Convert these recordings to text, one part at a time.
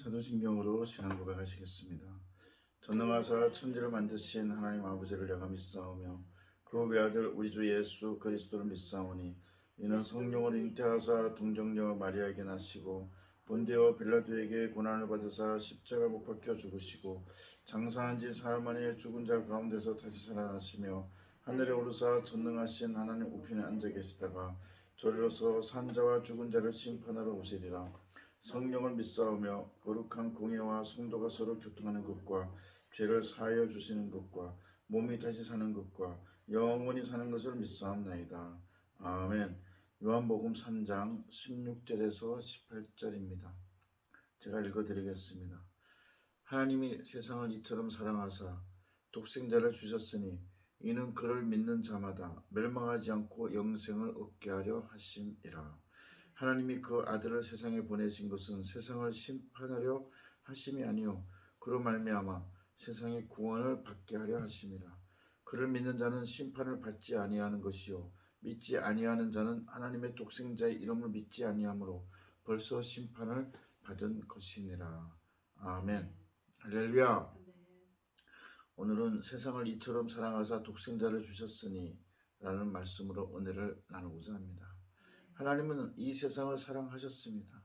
사도신경으로 신앙 고백하시겠습니다. 전능하사 천지를 만드신 하나님 아버지를 내가 믿사오며 그 외아들 우리 주 예수 그리스도를 믿사오니 이는 성령을 잉태하사 동정녀 마리아에게 나시고 본디오 빌라도에게 고난을 받으사 십자가 못 박혀 죽으시고 장사한 지 사흘 만에 죽은 자 가운데서 다시 살아나시며 하늘에 오르사 전능하신 하나님 우편에 앉아 계시다가 저리로서 산자와 죽은 자를 심판하러 오시리라. 성령을 믿사오며 거룩한 공예와 성도가 서로 교통하는 것과 죄를 사하여 주시는 것과 몸이 다시 사는 것과 영원히 사는 것을 믿사옵나이다. 아멘. 요한복음 3장 16절에서 18절입니다. 제가 읽어드리겠습니다. 하나님이 세상을 이처럼 사랑하사 독생자를 주셨으니 이는 그를 믿는 자마다 멸망하지 않고 영생을 얻게 하려 하심이라. 하나님이 그 아들을 세상에 보내신 것은 세상을 심판하려 하심이 아니요 그로 말미암아 세상의 구원을 받게 하려 하심이라. 그를 믿는 자는 심판을 받지 아니하는 것이요 믿지 아니하는 자는 하나님의 독생자의 이름을 믿지 아니하므로 벌써 심판을 받은 것이니라. 아멘. 할렐루야. 오늘은 세상을 이처럼 사랑하사 독생자를 주셨으니 라는 말씀으로 은혜를 나누고자 합니다. 하나님은 이 세상을 사랑하셨습니다.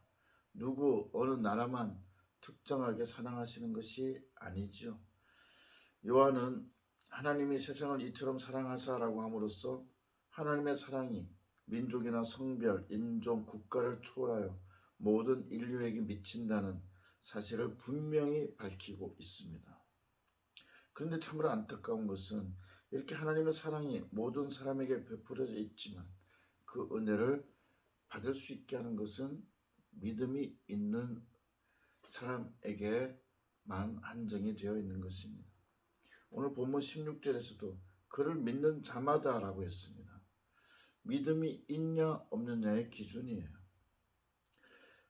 누구 어느 나라만 특정하게 사랑하시는 것이 아니죠. 요한은 하나님이 세상을 이처럼 사랑하사라고 함으로써 하나님의 사랑이 민족이나 성별, 인종, 국가를 초월하여 모든 인류에게 미친다는 사실을 분명히 밝히고 있습니다. 그런데 참으로 안타까운 것은 이렇게 하나님의 사랑이 모든 사람에게 베풀어져 있지만 그 은혜를 받을 수 있게 하는 것은 믿음이 있는 사람에게만 한정이 되어 있는 것입니다. 오늘 본문 16절에서도 그를 믿는 자마다 라고 했습니다. 믿음이 있냐 없느냐의 기준이에요.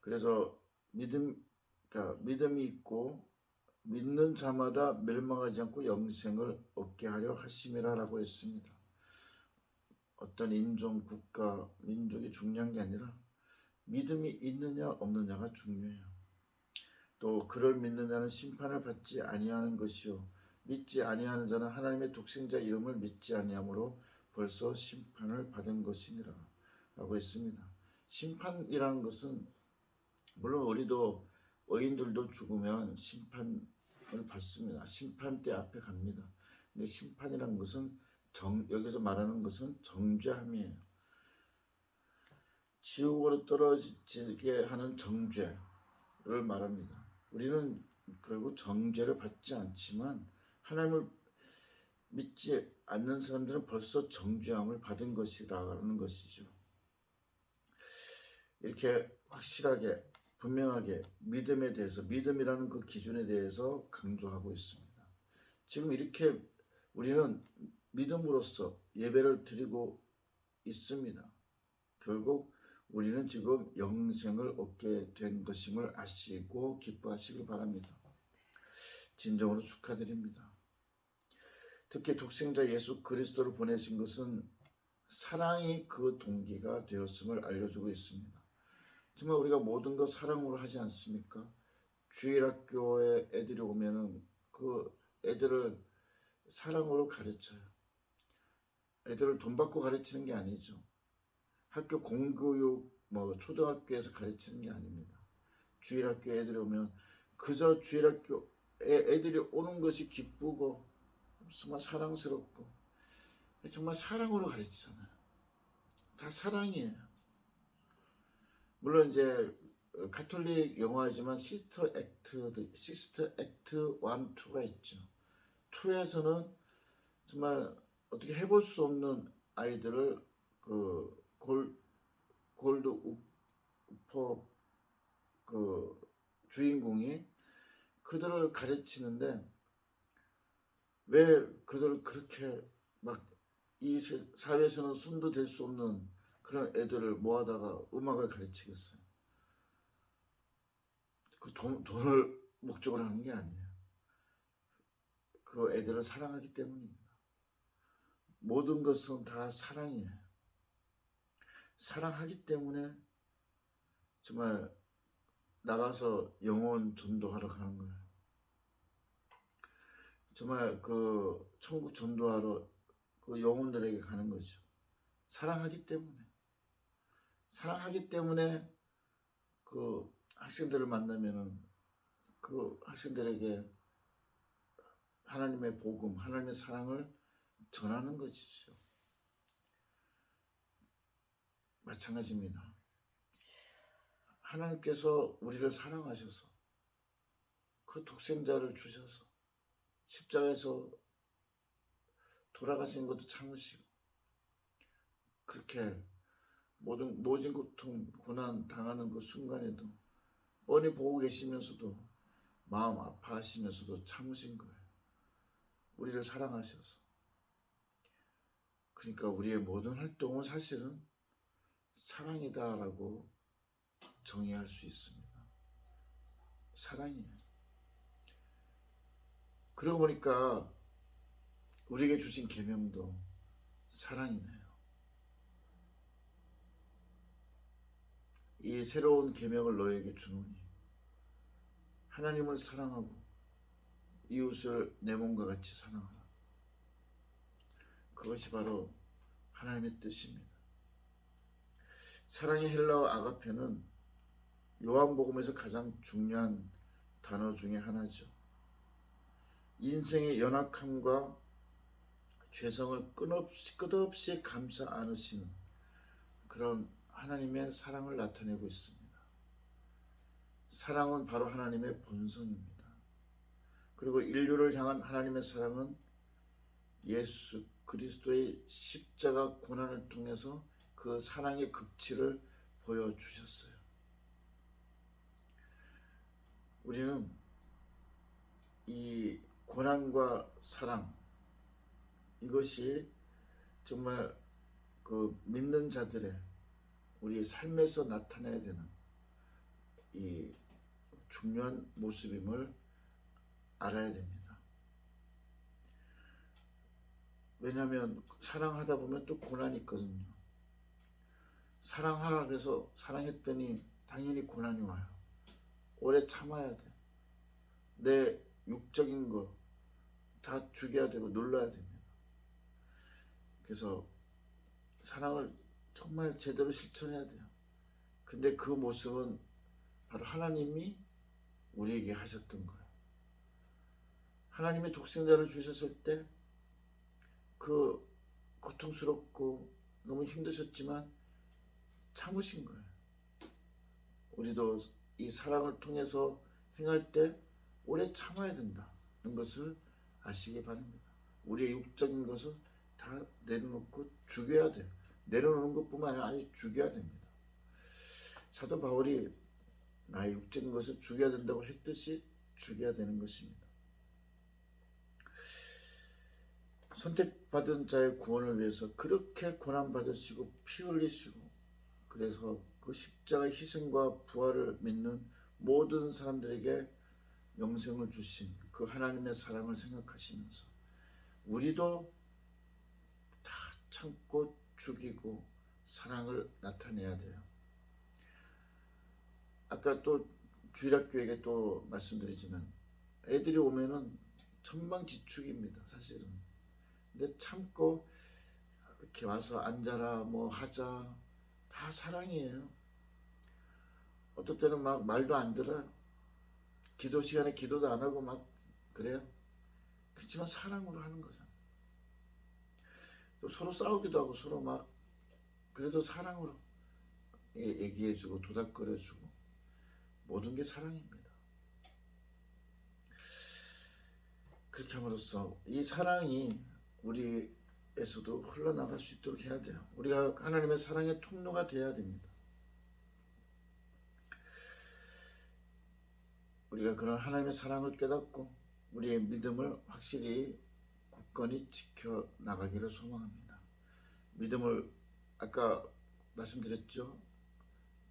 그래서 믿음이 있고 믿는 자마다 멸망하지 않고 영생을 얻게 하려 하심이라 라고 했습니다. 어떤 인종, 국가, 민족이 중요한 게 아니라 믿음이 있느냐 없느냐가 중요해요. 또 그를 믿는 자는 심판을 받지 아니하는 것이요 믿지 아니하는 자는 하나님의 독생자 이름을 믿지 아니하므로 벌써 심판을 받은 것이니라 라고 했습니다. 심판이라는 것은 물론 우리도 의인들도 죽으면 심판을 받습니다. 심판대 앞에 갑니다. 근데 심판이라는 것은 여기서 말하는 것은 정죄함이에요. 지옥으로 떨어지게 하는 정죄를 말합니다. 우리는 결국 정죄를 받지 않지만 하나님을 믿지 않는 사람들은 벌써 정죄함을 받은 것이라는 것이죠. 이렇게 확실하게 분명하게 믿음에 대해서 믿음이라는 그 기준에 대해서 강조하고 있습니다. 지금 이렇게 우리는 믿음으로써 예배를 드리고 있습니다. 결국 우리는 지금 영생을 얻게 된 것임을 아시고 기뻐하시길 바랍니다. 진정으로 축하드립니다. 특히 독생자 예수 그리스도를 보내신 것은 사랑이 그 동기가 되었음을 알려주고 있습니다. 정말 우리가 모든 것 사랑으로 하지 않습니까? 주일학교에 애들이 오면은 그 애들을 사랑으로 가르쳐요. 애들을 돈 받고 가르치는 게 아니죠. 학교 공교육 초등학교에서 가르치는 게 아닙니다. 주일학교 애들이 오면 그저 주일학교에 애들이 오는 것이 기쁘고 정말 사랑스럽고 정말 사랑으로 가르치잖아요. 다 사랑이에요. 물론 이제 가톨릭 영화지만 시스터 액트 1, 2가 있죠. 2에서는 정말 어떻게 해볼 수 없는 아이들을 그 골드 우퍼 그 주인공이 그들을 가르치는데 왜 그들을 그렇게 막 이 사회에서는 손도 댈 수 없는 그런 애들을 모아다가 음악을 가르치겠어요. 그 돈을 목적으로 하는 게 아니에요. 그 애들을 사랑하기 때문입니다. 모든 것은 다 사랑이에요. 사랑하기 때문에 정말 나가서 영혼 전도하러 가는 거예요. 정말 그 천국 전도하러 그 영혼들에게 가는 거죠. 사랑하기 때문에 그 학생들을 만나면은 그 학생들에게 하나님의 복음, 하나님의 사랑을 전하는 것이죠. 마찬가지입니다. 하나님께서 우리를 사랑하셔서 그 독생자를 주셔서 십자가에서 돌아가신 것도 참으시고 그렇게 모든 고통, 고난 당하는 그 순간에도 뻔히 보고 계시면서도 마음 아파하시면서도 참으신 거예요. 우리를 사랑하셔서. 그러니까 우리의 모든 활동은 사실은 사랑이다라고 정의할 수 있습니다. 사랑이에요. 그러고 보니까 우리에게 주신 계명도 사랑이네요. 이 새로운 계명을 너에게 주노니 하나님을 사랑하고 이웃을 내 몸과 같이 사랑하라. 그것이 바로 하나님의 뜻입니다. 사랑의 헬라어 아가페는 요한복음에서 가장 중요한 단어 중에 하나죠. 인생의 연약함과 죄성을 끝없이 감싸 안으시는 그런 하나님의 사랑을 나타내고 있습니다. 사랑은 바로 하나님의 본성입니다. 그리고 인류를 향한 하나님의 사랑은 예수 그리스도의 십자가 고난을 통해서 그 사랑의 극치를 보여주셨어요. 우리는 이 고난과 사랑, 이것이 정말 그 믿는 자들의 우리 삶에서 나타나야 되는 이 중요한 모습임을 알아야 됩니다. 왜냐하면 사랑하다 보면 또 고난이 있거든요. 사랑하라 그래서 사랑했더니 당연히 고난이 와요. 오래 참아야 돼. 내 육적인 거 다 죽여야 되고 눌러야 됩니다. 그래서 사랑을 정말 제대로 실천해야 돼요. 근데 그 모습은 바로 하나님이 우리에게 하셨던 거예요. 하나님이 독생자를 주셨을 때 그 고통스럽고 너무 힘드셨지만 참으신 거예요. 우리도 이 사랑을 통해서 행할 때 오래 참아야 된다는 것을 아시기 바랍니다. 우리의 육적인 것을 다 내려놓고 죽여야 돼요. 내려놓는 것뿐만 아니라 아예 죽여야 됩니다. 사도 바울이 나의 육적인 것을 죽여야 된다고 했듯이 죽여야 되는 것입니다. 선택받은 자의 구원을 위해서 그렇게 고난받으시고 피 흘리시고 그래서 그 십자가의 희생과 부활을 믿는 모든 사람들에게 영생을 주신 그 하나님의 사랑을 생각하시면서 우리도 다 참고 죽이고 사랑을 나타내야 돼요. 아까 또 주일학교에게 또 말씀드리지만 애들이 오면은 천방지축입니다. 사실은. 근데 참고 이렇게 와서 앉아라 뭐 하자 다 사랑이에요. 어떨 때는 막 말도 안 들어요. 기도 시간에 기도도 안 하고 막 그래요. 그렇지만 사랑으로 하는 거잖아. 또 서로 싸우기도 하고 서로 막 그래도 사랑으로 얘기해주고 도닥거려주고 모든 게 사랑입니다. 그렇게 함으로써 이 사랑이 우리에서도 흘러나갈 수 있도록 해야 돼요. 우리가 하나님의 사랑의 통로가 되어야 됩니다. 우리가 그런 하나님의 사랑을 깨닫고 우리의 믿음을 확실히 굳건히 지켜나가기를 소망합니다. 믿음을 아까 말씀드렸죠.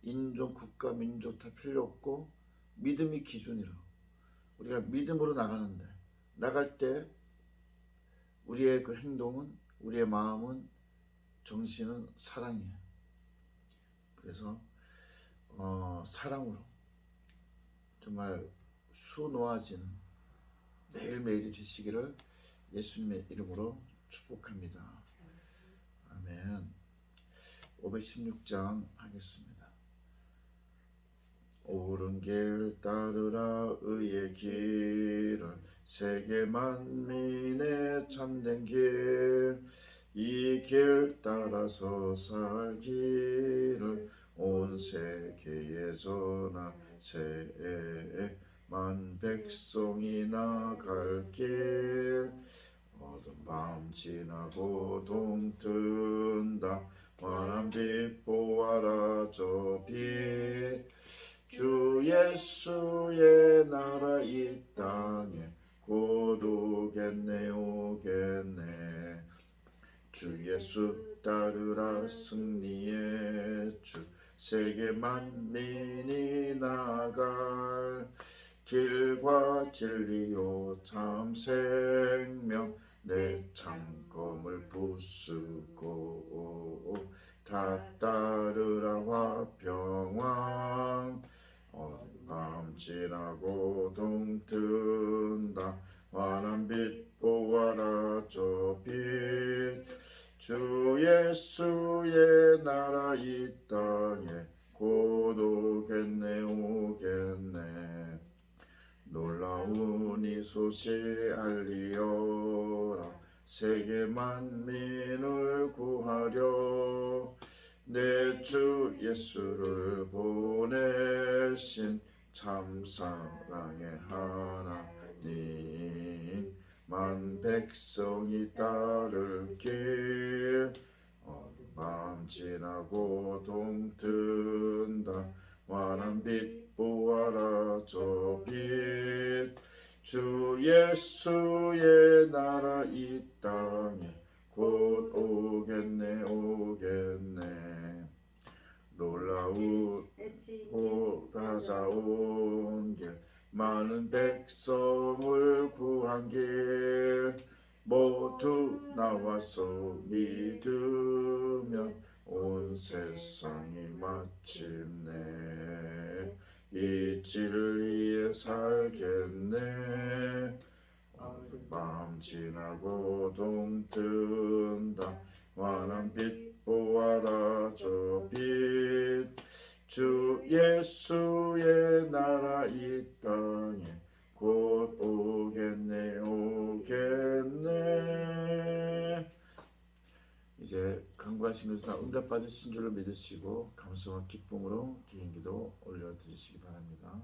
인종, 국가, 민족 다 필요 없고 믿음이 기준이라. 우리가 믿음으로 나갈 때 우리의 그 행동은 우리의 마음은 정신은 사랑이에요. 그래서 사랑으로 정말 수놓아지는 매일매일이 되시기를 예수님의 이름으로 축복합니다. 아멘. 516장 하겠습니다. 옳은 길 따르라 의의 길을 세계 만민의 참된 길 이 길 따라서 살기를 온 세계에 전하세 만 백성이 나갈 길 어두운 밤 지나고 동튼다 환한 빛 보아라 저 빛 주 예수의 나라 이 땅에 곧 오겠네 오겠네 주 예수 따르라 승리의 주 세계 만민이 나갈 길과 진리요 참 생명 내 창검을 부수고 다 따르라 화평왕 밤 지나고 동튼다 환한 빛 보아라 저 빛 주 예수의 나라 이 땅에 곧 오겠네 오겠네 놀라운 이 소식 알리어라 세계 만민을 구하려 내 주 예수를 보내신 참 사랑의 하나님 만 백성이 따를 길 밤 지나고 동튼다 환한 빛 보아라 저 빛 주 예수의 나라 이 땅에 곧 오겠네 오겠네 놀라운 찾아온 길 많은 백성을 구한 길 모두 나와서 믿으면 온 세상이 마침내 이 진리에 살겠네 밤 지나고 동튼다 환한 빛 보아라 저 빛 주 예수의 나라 이 땅에 곧 오겠네 오겠네. 이제 간구하신 것을 다 응답받으신 줄을 믿으시고 감사와 기쁨으로 개인기도 올려드리시기 바랍니다.